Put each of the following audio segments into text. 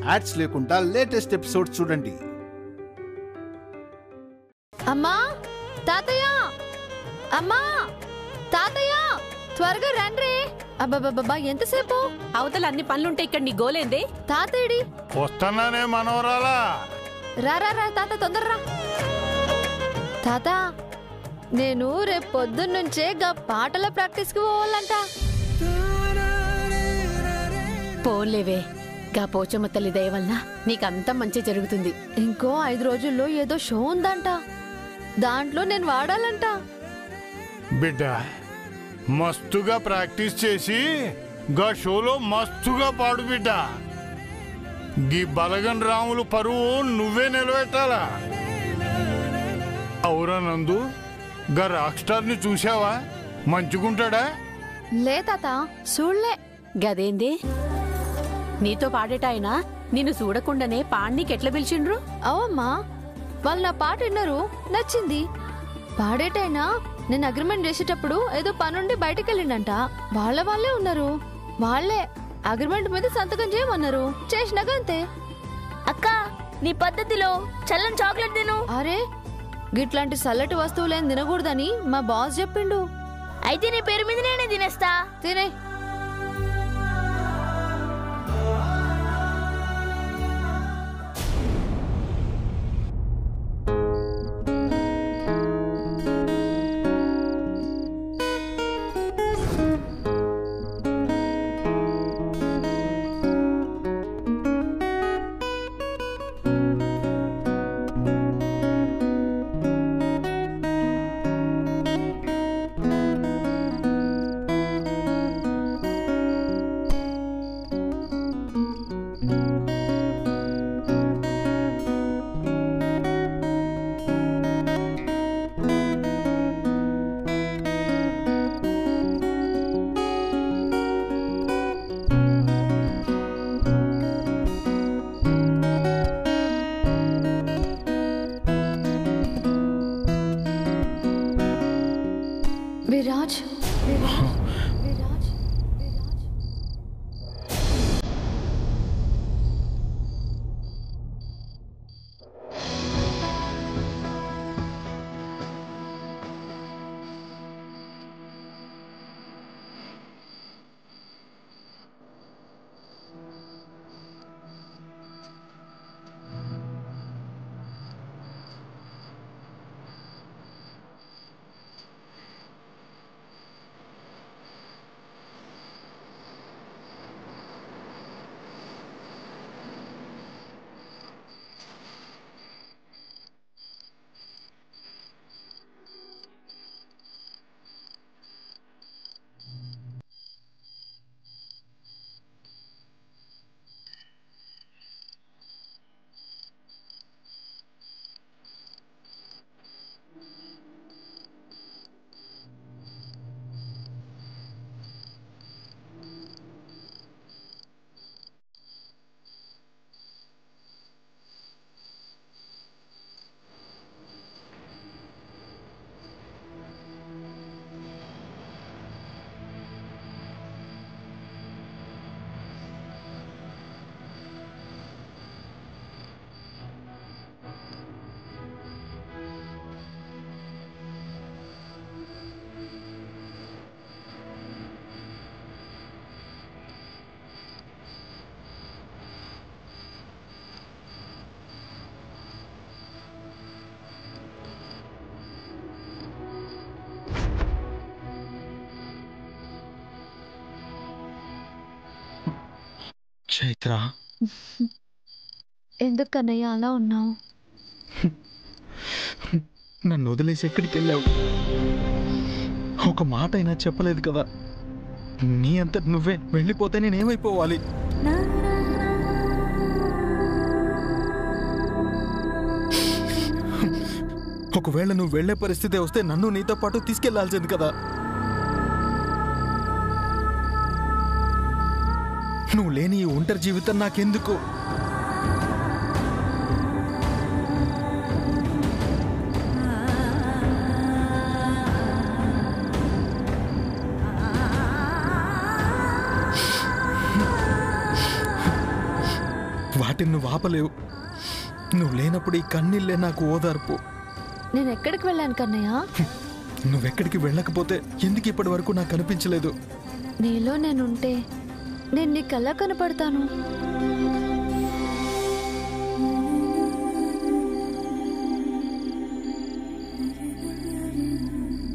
Ads లేకుండా latest episode చూడండి. అమ్మా తాతయ్య, అమ్మా తాతయ్య, త్వరగా రండి. అబ్బాబ్బాబ్బా ఎంతసేపు? అవతల అన్ని పనులుంటే ఇక్కడ నీ గోలేందే? తాతయ్యడి వస్తున్నానే మనవరాలా. రా తాత, తొందరరా. తాత, నేను రేపు పొద్దున్నుంచే గా పాటల ప్రాక్టీస్కి పోవాలంట. పోలేవే, గా పోచమ్మ తల్లి దయ వలన నీకంతా మంచి జరుగుతుంది. ఇంకో 5 రోజుల్లో ఏదో షో ఉందంట, దాంట్లో నేను వాడాలంట. బిడ్డ, మస్తుగా ప్రాక్టీస్ చేసి గా షోలో మస్తుగా పాడు బిడ్డ. గీ బలగన్ రాములు పరువు నువ్వే నిలబెట్టాలా. అవురా నందు, గా రాక్ స్టార్ ని చూసావా? మంచుకుంటాడా? లే తాత, చూడలే. గదేంది, నీతో పాడేటాయన నిన్ను చూడకుండానే పాడ్నీకెట్లా పిలిచిండ్రు? అవమ్మా, వాళ్ళు నా పాట విన్నారు, నచ్చింది. పాడేటైనా నేను అగ్రిమెంట్ చేసేటప్పుడు ఏదో పనుండి బయటకు వెళ్ళిండంట. వాళ్ళే ఉన్నారు, వాళ్ళే అగ్రిమెంట్ మీద సంతకం చేయమన్నారు. చేసినాక అంతే. అక్క, నీ పద్ధతిలో చల్లని చాక్లెట్ తిను. అరే, గిట్లాంటి చల్లటి వస్తువులేం తినకూడదని మా బాస్ చెప్పిండు. అయితే నీ పేరు మీద నేనే తినేస్తా. తినే. విరాజ్, చైత్ర, ఎందుకు కన్నయ్య అలా ఉన్నావు? నన్ను వదిలేసి ఎక్కడికి వెళ్ళావు? ఒక మాట అయినా చెప్పలేదు కదా. నీ అంత నువ్వే వెళ్ళిపోతే నేనేమైపోవాలి? ఒకవేళ నువ్వు వెళ్లే పరిస్థితి వస్తే నన్ను నీతో పాటు తీసుకెళ్లాల్సింది కదా. నువ్వు లేని ఈ ఒంటరి జీవితం నాకెందుకు? వాటిని నువ్వు ఆపలేవు. నువ్వు లేనప్పుడు ఈ కన్నీళ్ళే నాకు ఓదార్పు. నేను ఎక్కడికి వెళ్ళాను కన్నయ్య? నువ్వెక్కడికి వెళ్ళకపోతే ఎందుకు ఇప్పటి వరకు నాకు కనిపించలేదు? నీలో నేనుంటే నేను నీకెలా కనపడతాను?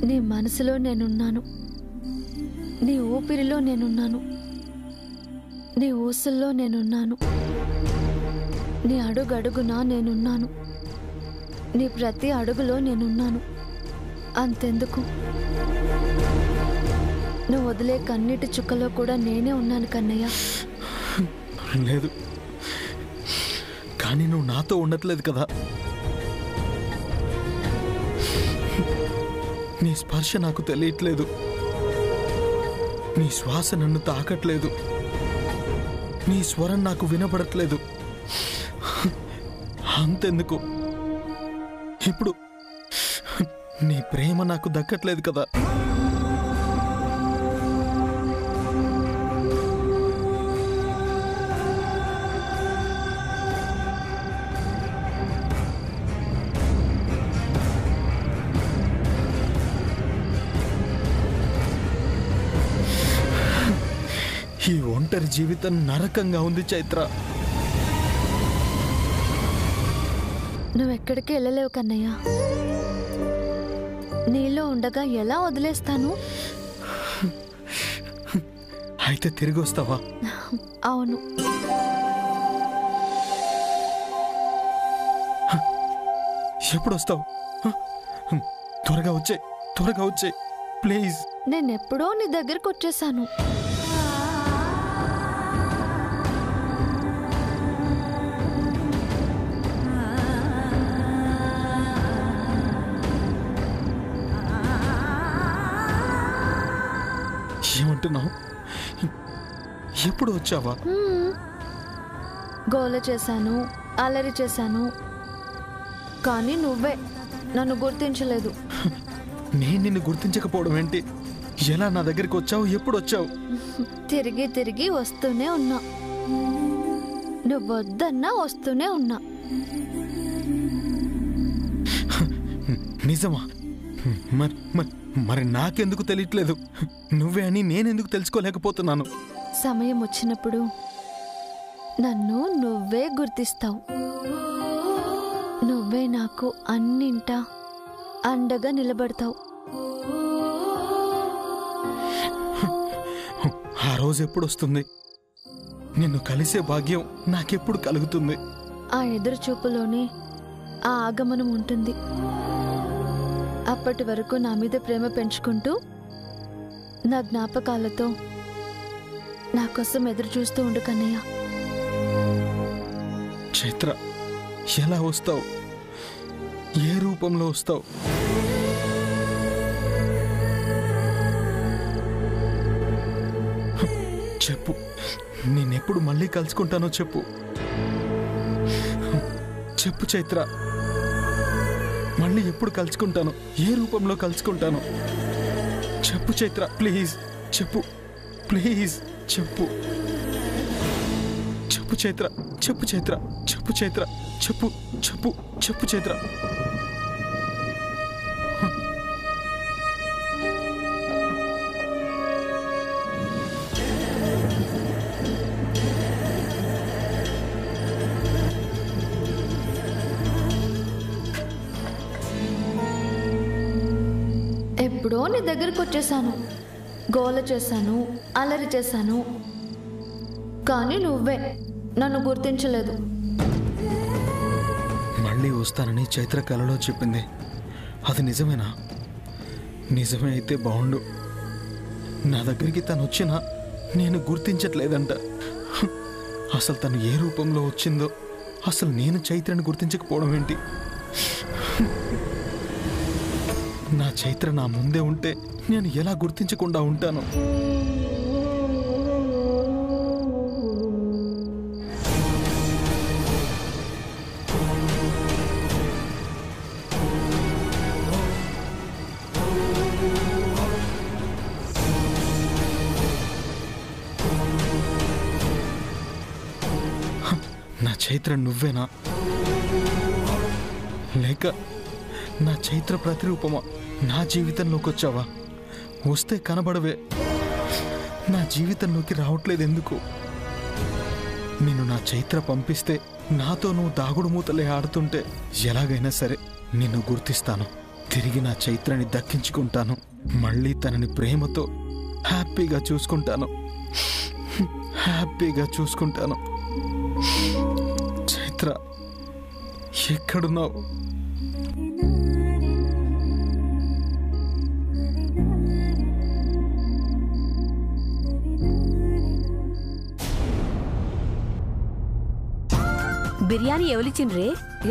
నీ మనసులో నేనున్నాను, నీ ఊపిరిలో నేనున్నాను, నీ ఊసుల్లో నేనున్నాను, నీ అడుగడుగునా నేనున్నాను, నీ ప్రతి అడుగులో నేనున్నాను. అంతెందుకు, నువ్వు వదిలే కన్నీటి చుక్కలో కూడా నేనే ఉన్నాను కన్నయ్య. లేదు, కానీ నువ్వు నాతో ఉండట్లేదు కదా. నీ స్పర్శ నాకు తెలియట్లేదు, నీ శ్వాస నన్ను తాకట్లేదు, నీ స్వరం నాకు వినపడట్లేదు. అంతెందుకు, ఇప్పుడు నీ ప్రేమ నాకు దక్కట్లేదు కదా. ఈ ఒంటరి జీవితం నరకంగా ఉంది చైత్ర. నువ్వెక్కడికి వెళ్ళలేవు కన్నయ్య. నీలో ఉండగా ఎలా వదిలేస్తాను? అయితే తిరిగి వస్తావా? అవును. ఎప్పుడు వస్తావు? త్వరగా వచ్చే, త్వరగా వచ్చే ప్లీజ్. నేనెప్పుడో నీ దగ్గరకు వచ్చేసాను. ఏమంటున్నావు? ఎప్పుడు వచ్చావా? గోల చేశాను, అల్లరి చేశాను, కానీ నువ్వే నన్ను గుర్తించలేదు. నేను నిన్ను గుర్తించకపోవడం ఏంటి? ఎలా నా దగ్గరికి వచ్చావు? ఎప్పుడు వచ్చావు? తిరిగి తిరిగి వస్తూనే ఉన్నా, నువ్వొద్దన్నా వస్తూనే ఉన్నా. నిజమా? మరి నాకెందుకు తెలియట్లేదు? నువ్వే అని నేనెందుకు తెలుసుకోలేకపోతున్నాను? సమయం వచ్చినప్పుడు నన్ను నువ్వే గుర్తిస్తావు. నువ్వే నాకు అన్నింటా అండగా నిలబడతావు. ఆ రోజు ఎప్పుడు వస్తుంది? నిన్ను కలిసే భాగ్యం నాకెప్పుడు కలుగుతుంది? ఆ ఎదురు చూపులోనే ఆ ఆగమనం ఉంటుంది. అప్పటి వరకు నా మీద ప్రేమ పెంచుకుంటూ నా జ్ఞాపకాలతో నా కోసం ఎదురు చూస్తూ ఉండు కన్నయ్య. చైత్ర, ఎలా వస్తావు? ఏ రూపంలో వస్తావు? చెప్పు, నేనెప్పుడు మళ్ళీ కలుసుకుంటానో చెప్పు. చెప్పు చైత్ర, మళ్ళీ ఎప్పుడు కలుసుకుంటాను? ఏ రూపంలో కలుసుకుంటాను? చెప్పు చైత్ర, ప్లీజ్ చెప్పు, ప్లీజ్ చెప్పు. చెప్పు చైత్ర, చెప్పు చైత్ర, చెప్పు చైత్ర, చెప్పు చెప్పు చెప్పు చైత్ర. ఎప్పుడో నీ దగ్గరకు వచ్చేసాను, గోల చేశాను, అల్లరి చేశాను, కానీ నువ్వే నన్ను గుర్తించలేదు. మళ్ళీ వస్తానని చైత్ర కలలో చెప్పింది, అది నిజమేనా? నిజమే అయితే బాగుండు. నా దగ్గరికి తను వచ్చినా నేను గుర్తించట్లేదంట. అసలు తను ఏ రూపంలో వచ్చిందో, అసలు నేను చైత్రని గుర్తించకపోవడం ఏంటి? నా చైత్ర నా ముందే ఉంటే నేను ఎలా గుర్తించకుండా ఉంటాను? నా చైత్ర నువ్వేనా, లేక నా చైత్ర ప్రతిరూపమా? నా జీవితంలోకి వచ్చావా? వస్తే కనబడవే, నా జీవితంలోకి రావట్లేదు ఎందుకు? నేను నా చైత్ర పంపిస్తే నాతో నువ్వు దాగుడు మూతలే ఆడుతుంటే ఎలాగైనా సరే నిన్ను గుర్తిస్తాను, తిరిగి నా చైత్రని దక్కించుకుంటాను, మళ్ళీ తనని ప్రేమతో హ్యాపీగా చూసుకుంటాను, హ్యాపీగా చూసుకుంటాను. చైత్ర ఎక్కడున్నావు? బిర్యానీ ఎవరిచ్చిండ్రే?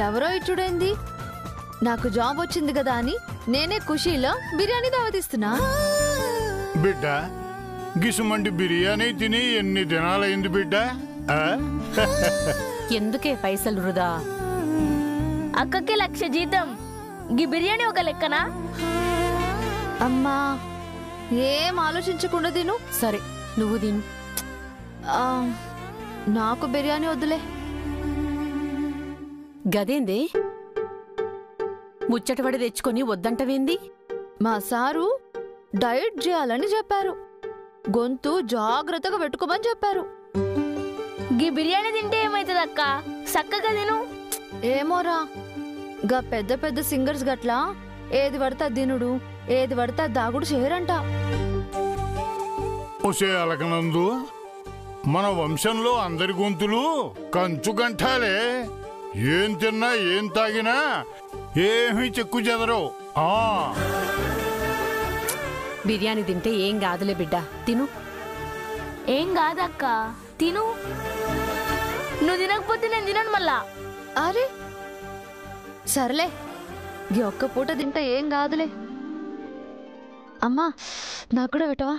ఎవరో ఇచ్చుడైంది. నాకు జాబ్ వచ్చింది కదా అని నేనే ఖుషీలో బిర్యానీ దావతిస్తున్నా. బిడ్డ గిసుమంటి బిర్యానీ తిని ఎన్ని దినాలైంది బిడ్డ? ఎందుకే పైసలు వృధా? అక్కకి 1,00,000 జీతం, గీ బిర్యానీ ఒక లెక్కనా? అమ్మా ఏం ఆలోచించకుండా తిను. సరే నువ్వు తిను. ఆ, నాకు బిర్యానీ వద్దులే. గదేందే ముచ్చటపడి తెచ్చుకొని వద్దంటవేంది? మా సారు డైట్ చేయాలని చెప్పారు, గొంతు జాగ్రత్తగా పెట్టుకోమని చెప్పారు. గీ బిర్యానీ తింటే ఏమైతుంది అక్క? చక్కగా తిను. ఏమోరా, గా పెద్ద పెద్ద సింగర్స్ గట్లా ఏది పడతా దినుడు, ఏది పడతా దాగుడు చేయరంట. ఒసే అలకనందు, మన వంశంలో అందరి గొంతులు కంచు గంటాలే. ఏం తిన్నా ఏం తాగినా ఏమీ చెక్కు చెదరవు. బిర్యానీ తింటే ఏం కాదులే బిడ్డ, తిను. ఏం కాదక్క, తిను. నువ్వు తినకపోతే నేను తినను మళ్ళా. అరే సర్లే, ఈ ఒక్క పూట తింటే ఏం కాదులే. అమ్మా నాకు కూడా పెట్టవా?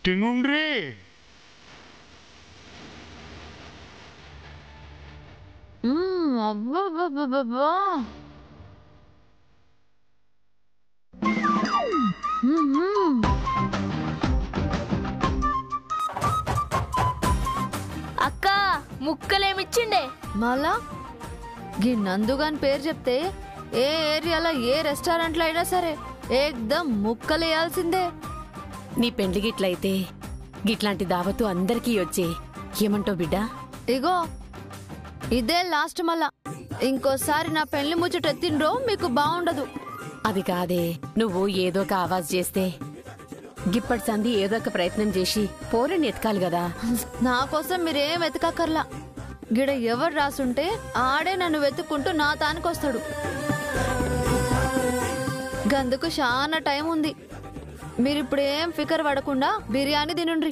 తినుండ్రి. అబ్బా అక్క ముక్కలేమిచ్చిండే? మళ్ళా గీ నందుగాని పేరు చెప్తే ఏ ఏరియాలో ఏ రెస్టారెంట్లో అయినా సరే ఏకదం ముక్కలేయాల్సిందే. నీ పెండ్లి గిట్లయితే గిట్లాంటి దావతు అందరికీ వచ్చే. ఏమంటావు బిడ్డ? ఇగో ఇదే లాస్ట్, మళ్ళా ఇంకోసారి నా పెళ్లి ముచ్చట ఎత్తిండ్రో మీకు బాగుండదు. అది కాదే, నువ్వు ఏదో ఒక ఆవాజ్ చేస్తే గిప్పటి సంధి ఏదో ఒక ప్రయత్నం చేసి పోరని ఎతకాలి కదా. నా కోసం మీరేం వెతకక్కర్లా, గిడ ఎవరు రాసుంటే ఆడే నన్ను వెతుక్కుంటూ నా తానికొస్తాడు. గందుకు చాలా టైం ఉంది. మీరిప్పుడు ఏం ఫికర్ పడకుండా బిర్యానీ తినుండ్రి.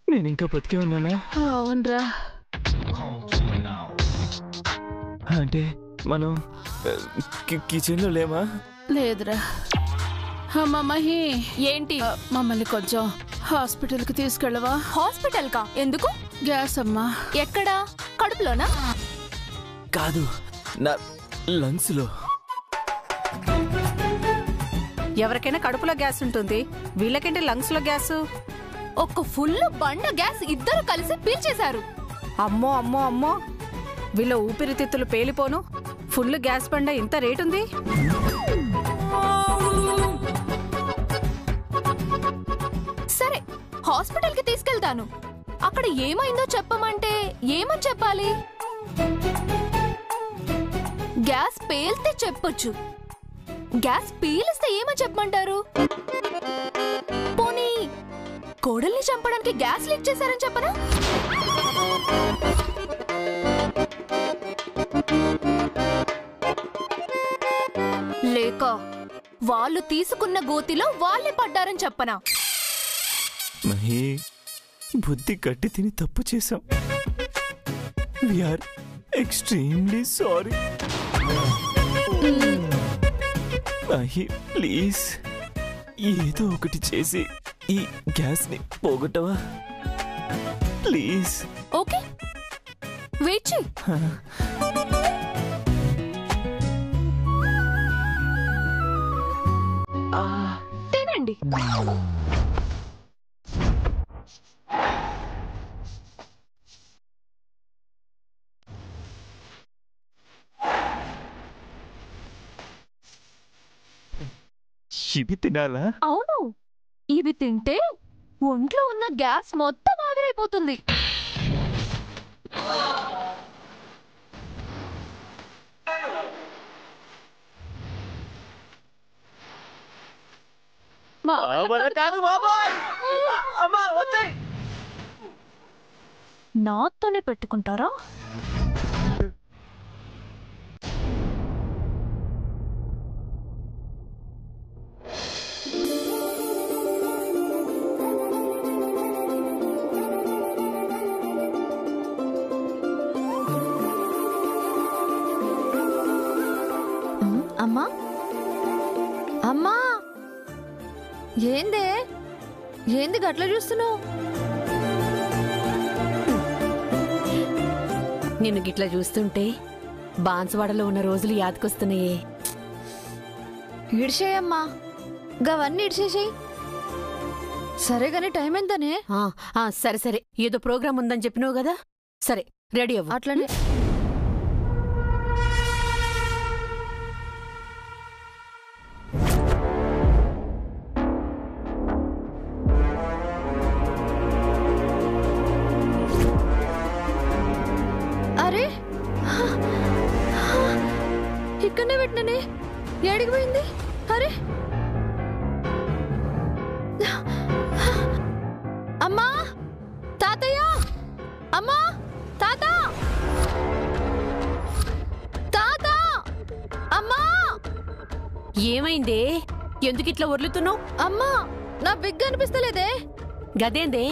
నేను ఇంకా బతికే ఉన్నానా? అవునరా. అంటే మనం కిచెన్లో లేమా? లేదురా. అమ్మా మహి, ఏంటి? మమ్మల్ని కొంచెం హాస్పిటల్కి తీసుకెళ్ళవా? హాస్పిటల్ కా? ఎందుకు? గ్యాస్ అమ్మా. ఎక్కడా? కడుపులోనా? కాదు, నా లంగ్స్ లో. ఎవరికైనా కడుపులో గ్యాస్ ఉంటుంది, వీళ్ళకేంటి లంగ్స్ లో గ్యాస్? ఒక ఫుల్ బండ గ్యాస్ ఇద్దరు కలిసి పీల్చేశారు. అమ్మో అమ్మో అమ్మో, వీళ్ళ ఊపిరితిత్తులు పేలిపోను. ఫుల్ గ్యాస్ బండ ఇంత రేటుంది. సరే హాస్పిటల్ కి తీసుకెళ్తాను. అక్కడ ఏమైందో చెప్పమంటే ఏమని చెప్పాలి? గ్యాస్ పేలితే చెప్పొచ్చు, గ్యాస్ పీలిస్తే ఏమని చెప్పమంటారు? పోనీ కోడల్ని చంపడానికి గ్యాస్ లీక్ చేశారని చెప్పనా? లేక వాళ్ళు తీసుకున్న గోతిలో వాళ్ళే పడ్డారని చెప్పనా? మహి, బుద్ధి గట్టి తిని తప్పు చేశాం. We're extremely sorry. Mahi please, ఏదో ఒకటి చేసి ఈ గ్యాస్ ని పోగొట్టవా ప్లీజ్? ఓకే, వెయిట్ చెయ్. తినండి. ఇవి తినాలా? అవును, ఇవి తింటే ఒంట్లో ఉన్న గ్యాస్ మొత్తం ఆవిరైపోతుంది. నాతోనే పెట్టుకుంటారా? అమ్మా అమ్మా, ఏందే ఏంది గట్ల చూస్తున్నావు? నిన్ను గిట్లా చూస్తుంటే బాన్సువాడలో ఉన్న రోజులు యాదకొస్తున్నాయే. ఇడిసేయమ్మా, గవన్నీ ఇడిసేసేయి. సరే గాని టైం ఎంతనే? సరే సరే, ఏదో ప్రోగ్రాం ఉందని చెప్పినావు కదా, సరే రెడీ అవ్వు. అట్లనే. అరే, ఇక్కడనే పెట్టిననే, ఏడికి పోయింది? అరే అమ్మా, తాతయ్య, అమ్మా, తాత, తాత, అమ్మా. ఏమైందే? ఎందుకు ఇట్లా వరులుతున్నావు? అమ్మా, నా బిగ్ అనిపిస్తలేదే. గదేందే?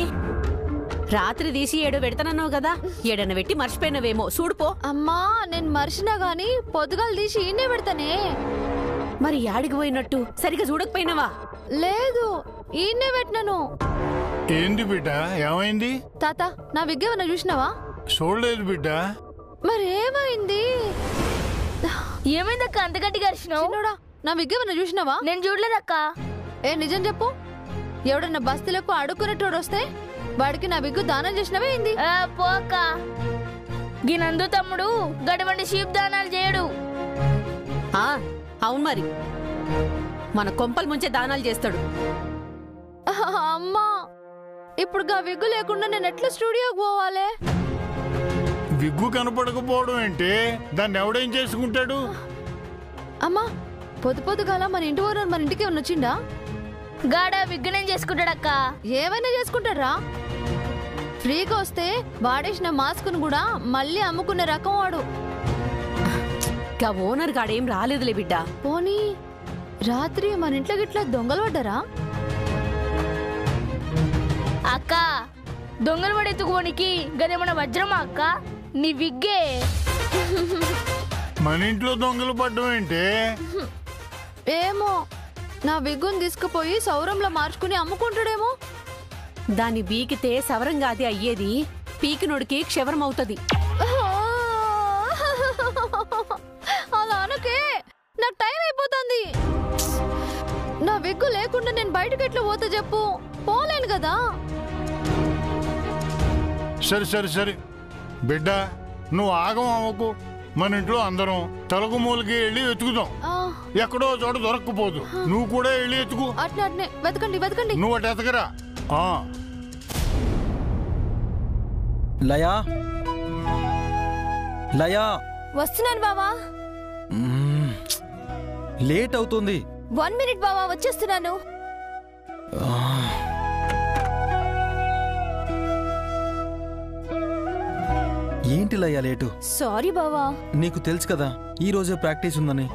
రాత్రి తీసి ఏడో పెడతానన్నావు కదా, ఏడన్న పెట్టి మర్చిపోయినవేమో చూడుపో. అమ్మా, నేను మర్చినా గాని పొద్దుగాలు తీసి ఈయనే పెడతానే. మరి యాడికి పోయినట్టు సరిగా చూడకపోయినావా? లేదు, ఈయనే పెట్టినాను. ఏంది బిడ్డ, ఏమైంది? తాత, నా విగ్ ఏమన్నా చూసినావా? చూడలేదు బిడ్డ. మరి ఏమైంది? ఏమైందక్క అంత గట్టిగా అరిచినావు? చిన్నోడా, నా విగ్ ఏమన్నా చూసినావా? నేను చూడలేదక్క. ఏ నిజం చెప్పు, ఎవడన్నా బస్తీలకు అడుక్కునేటోడు వస్తే వాడికి నా విగ్గు దానం చేసినవే ఏంది? పోక గినందు తమ్ముడు గడవండి షీప్ దానాలు చేయడు. అవును, మరి మన కొంపలు ముంచే దానాలు చేస్తాడు. అమ్మా, ఇప్పుడు గా విగ్గు లేకుండా నేను ఎట్లా స్టూడియోకి పోవాలి? విగ్గు కనపడకపోవడం ఏంటి? దాన్ని ఎవడేం చేసుకుంటాడు? అమ్మా, పొద్దు పొద్దుగాల మన ఇంటి వారు మన ఇంటికి ఏమన్నా వచ్చిండా? గాడ విగ్గునేం చేసుకుంటాడక్క? ఏమైనా చేసుకుంటారా? ఫ్రీగా వస్తే వాడేసిన మాస్క్ ను కూడా మళ్ళీ అమ్ముకునే రకం వాడు. ఓనర్ గాడేం రాలేదులే బిడ్డ. పోనీ రాత్రి మన ఇంట్లో గిట్లా దొంగలు పడ్డారా? అక్క, దొంగలు పడి ఎత్తుకోనికి గదేమన్నా వజ్రమా అక్క? నీ విగ్గే. మన ఇంట్లో దొంగలు పడ్డం ఏంటి? ఏమో, నా విగ్గును తీసుకుపోయి సౌరంలో మార్చుకుని అమ్ముకుంటాడేమో. దాన్ని బీకితే సవరంగాది అయ్యేది, పీకినోడికి క్షవరం అవుతుంది. అలా అనకే, నాకు టైం అయిపోతుంది. నా విగ్గు లేకుండా నేను బయటకు ఎట్లా పోతా చెప్పు? పోలేను కదా. సరే సరే సరే బిడ్డ, నువ్వు ఆగం అవ్వకు. మన ఇంట్లో అందరం తలకు మూలకి వెళ్ళి వెతుకుదాం. ఎక్కడో చోట దొరక్కపోదు, నువ్వు కూడా వెళ్ళి ఎత్తుకు. అట్నే అట్నే వెతకండి వెతకండి. నువ్వు అటు ఎతకరా. లయా, లయా వస్తున్నాను బావా. లేట్ అవుతుంది. 1 minute బావా, వచ్చేస్తున్నాను. ఏంటి లయా లేటు? సారీ బావా. నీకు తెలుసు కదా ఈ రోజే ప్రాక్టీస్ ఉందని.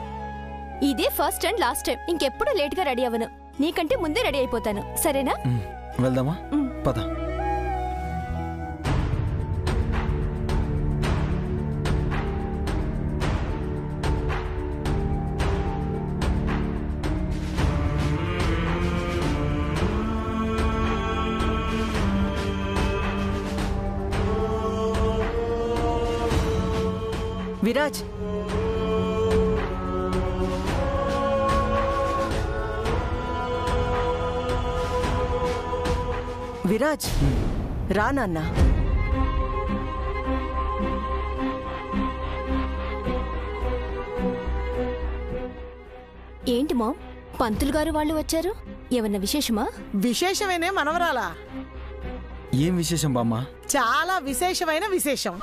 ఇదే ఫస్ట్ అండ్ లాస్ట్ టైం. ఇంకెప్పుడు లేట్ గా రెడీ అవ్వను. నీకంటే ముందే రెడీ అయిపోతాను, సరేనా? వెళ్దామా? పద. విరాజ్, విరాజ్ రా నాన్న. ఏంటి మామ్, పంతులు గారు వాళ్ళు వచ్చారు? ఏమన్నా విశేషమా? విశేషమేనే మనవరాలా? ఏం విశేషం బామ్మ? చాలా విశేషమైన విశేషం.